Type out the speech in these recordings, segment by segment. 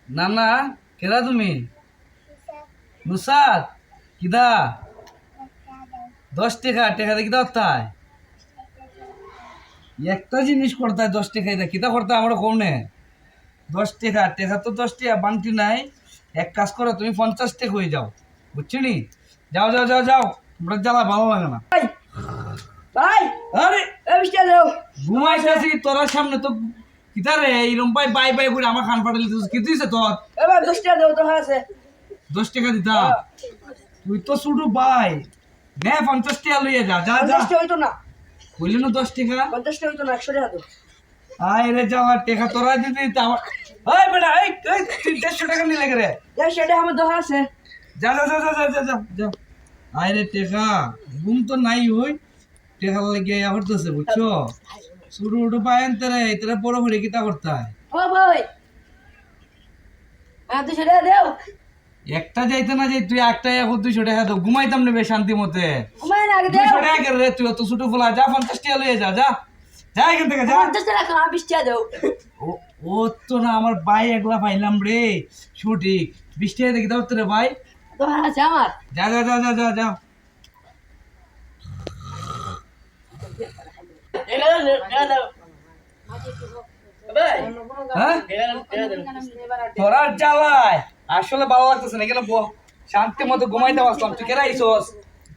নানা কেরা তুমি নুসাদ কিদা 10 টাকা টাকা কিদা হতায় একটা জিনিস করতায় 10 টাকা কিতা করতে আমরা কমনে 10 টাকা টাকা তো 10 টাকা বাংটি নাই এক কাজ করো তুমি 50 টাকা হয়ে যাও বুঝছি নি যাও যাও যাও যাও তোমরা জ্বালা ভালো লাগে না ভাই আরে বিশটা দাও ঘুমাইতেছি তোর সামনে তো কিতা রে এইরকম বাই বাই বাই করে আমার কান ফাটালি কি দিছে তোর এবার 10টা দাও তো আছে 10 টাকা দিতা তুই তো শুধু ভাই নে 50 টাকা লইয়া যা যা যা 50টা হইতো না বললি না 10 টাকা 50টা হইতো না 100 টাকা দাও আয় রে যাওয়া টাকা তোরা দিতে দিতে আমার ওই বেটা এই তুই 150 টাকা নিলে রে সেটা আমার দোকান আছে যা যা যা যা যা যা যা যা আয় রে টাকা ঘুম তো নাই হই টাকা লাগে আবার দছে বুঝছো শুরু উঠো পায়েন তেরে তেরে বড় হরে কিতা করতে হয় ও ভাই আর 200 টাকা দাও একটা যাইতে না যাই তুই একটা এখন 200 টাকা দাও ঘুমাইতাম নেবে শান্তি মতে ঘুমাই না আগে দাও 200 টাকা করে রে তুই তো ছোট ফুলা যা 50 টাকা লইয়া যা যা যা এখান থেকে যা 50 টাকা না 20 টাকা দাও ও ও তো না আমার ভাই একলা পাইলাম রে সঠিক 20 টাকা দেখি দাও তো রে ভাই দোকান আছে আমার যা যা যা যা যা যা টাকা দাও ভাই হ্যাঁ টাকা দাও তোরা জ্বালায় আসলে ভালো লাগতেছে না এখানে শান্তি মতো ঘুমাইতে পারলাম তুই কেরা আইসস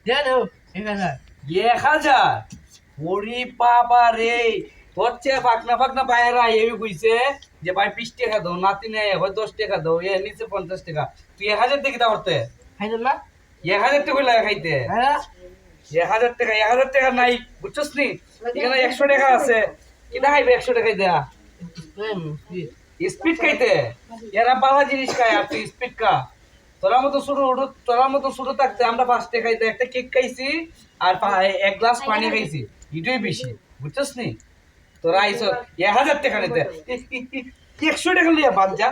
টাকা দাও 1000 1000 ওরে বাবা রে তোর চেয়ে ফাঁকনা ফাঁকনা বাইরা এই কইছে যে ভাই 20 টাকা দাও নাতি নেই হয় 10 টাকা দাও এ নিচে 50 টাকা তুই 1000 টাকা দাও করতে খাইতো না 1000 টাকা লাগে খাইতে হ্যাঁ 1000 টাকা নাই বুঝছস নি এখানে 100 টাকা আছে কিনা খাইবে 100 টাকা দেয়া স্পিড খাইতে এরা বালা জিনিস খায় আর তুই স্পিড খা তোরা মতো ছোট থাকতে আমরা 5 টাকা খাইতে একটা কেক খাইছি আর 1 গ্লাস পানি খাইছি এটাই বেশি বুঝছস নি তোরা আইস 1000 টাকা নিতে 100 টাকা লিয়া বাদ যা